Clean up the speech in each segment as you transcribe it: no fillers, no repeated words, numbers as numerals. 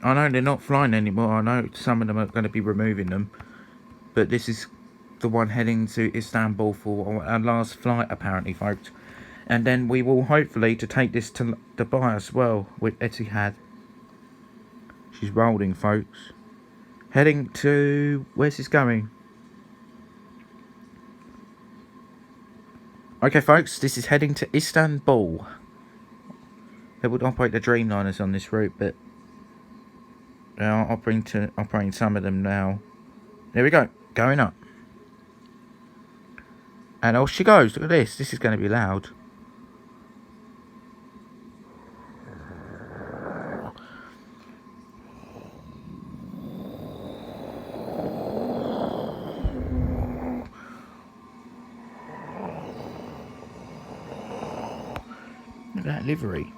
I know they're not flying anymore. I know some of them are going to be removing them. But this is the one heading to Istanbul for our last flight, apparently, folks. And then we will hopefully to take this to Dubai as well with Etihad. She's rolling, folks. Heading to... Where's this going? Okay, folks, this is heading to Istanbul. They would operate the Dreamliners on this route, but they are operating some of them now. There we go, going up. And off she goes. Look at this. This is going to be loud. Look at that livery.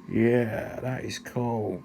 Yeah, that is cool.